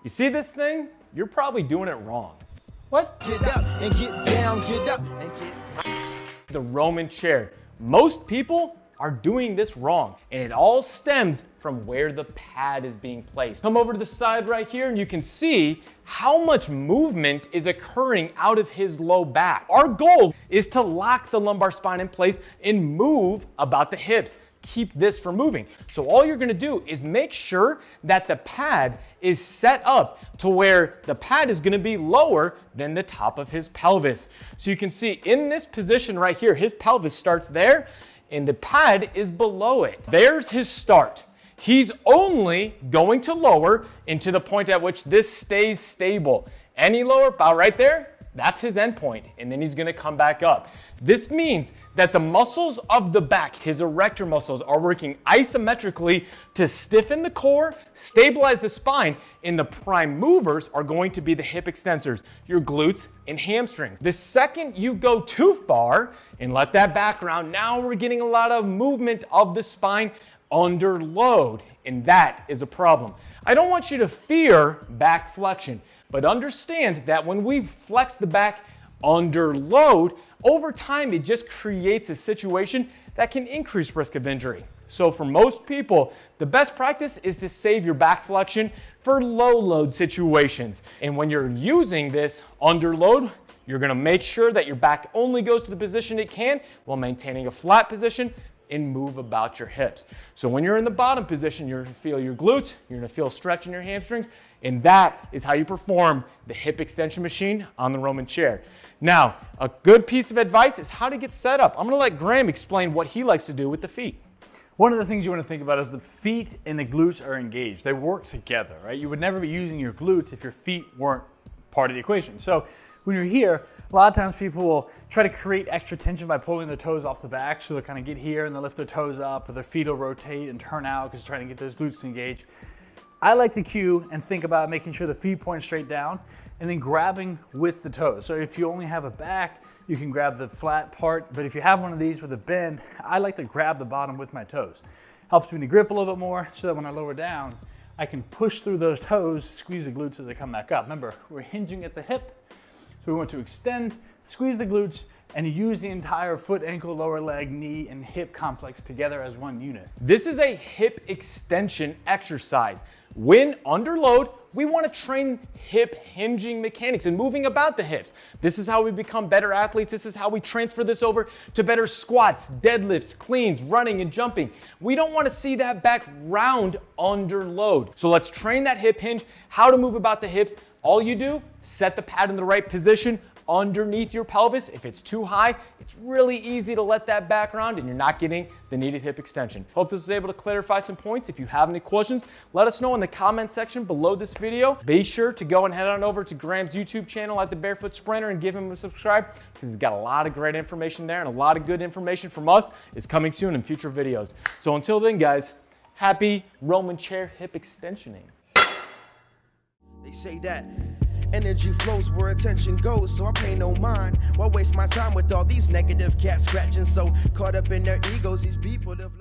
You see this thing? You're probably doing it wrong. What? Get up and get down, get up and get down. The Roman chair. Most people are doing this wrong, and it all stems from where the pad is being placed. Come over to the side right here and you can see how much movement is occurring out of his low back. Our goal is to lock the lumbar spine in place and move about the hips. Keep this from moving. So all you're gonna do is make sure that the pad is set up to where the pad is gonna be lower than the top of his pelvis. So you can see in this position right here, his pelvis starts there and the pad is below it. There's his start. He's only going to lower into the point at which this stays stable. Any lower, about right there, that's his end point, and then he's gonna come back up. This means that the muscles of the back, his erector muscles, are working isometrically to stiffen the core, stabilize the spine, and the prime movers are going to be the hip extensors, your glutes and hamstrings. The second you go too far and let that back round, now we're getting a lot of movement of the spine under load, and that is a problem. I don't want you to fear back flexion, but understand that when we flex the back under load, over time it just creates a situation that can increase risk of injury. So for most people, the best practice is to save your back flexion for low load situations. And when you're using this under load, you're gonna make sure that your back only goes to the position it can while maintaining a flat position and move about your hips. So when you're in the bottom position, you're gonna feel your glutes, you're gonna feel stretch in your hamstrings, and that is how you perform the hip extension machine on the Roman chair. Now, a good piece of advice is how to get set up. I'm gonna let Graham explain what he likes to do with the feet. One of the things you want to think about is the feet and the glutes are engaged. They work together, right? You would never be using your glutes if your feet weren't part of the equation. So when you're here, a lot of times people will try to create extra tension by pulling their toes off the back. So they'll kind of get here and they'll lift their toes up, or their feet will rotate and turn out because they're trying to get those glutes to engage. I like to cue and think about making sure the feet point straight down and then grabbing with the toes. So if you only have a back, you can grab the flat part, but if you have one of these with a bend, I like to grab the bottom with my toes. Helps me to grip a little bit more so that when I lower down, I can push through those toes, squeeze the glutes as they come back up. Remember, we're hinging at the hip, so we want to extend, squeeze the glutes, and use the entire foot, ankle, lower leg, knee, and hip complex together as one unit. This is a hip extension exercise. When under load, we want to train hip hinging mechanics and moving about the hips. This is how we become better athletes. This is how we transfer this over to better squats, deadlifts, cleans, running, and jumping. We don't want to see that back round under load. So let's train that hip hinge, how to move about the hips. All you do, set the pad in the right position underneath your pelvis. If it's too high, it's really easy to let that back round and you're not getting the needed hip extension. Hope this was able to clarify some points. If you have any questions, let us know in the comment section below this video. Be sure to go and head on over to Graham's YouTube channel at The Barefoot Sprinter and give him a subscribe because he's got a lot of great information there, and a lot of good information from us is coming soon in future videos. So until then, guys, happy Roman chair hip extensioning. They say that energy flows where attention goes, so I pay no mind. Why waste my time with all these negative cats scratching? So caught up in their egos, these people have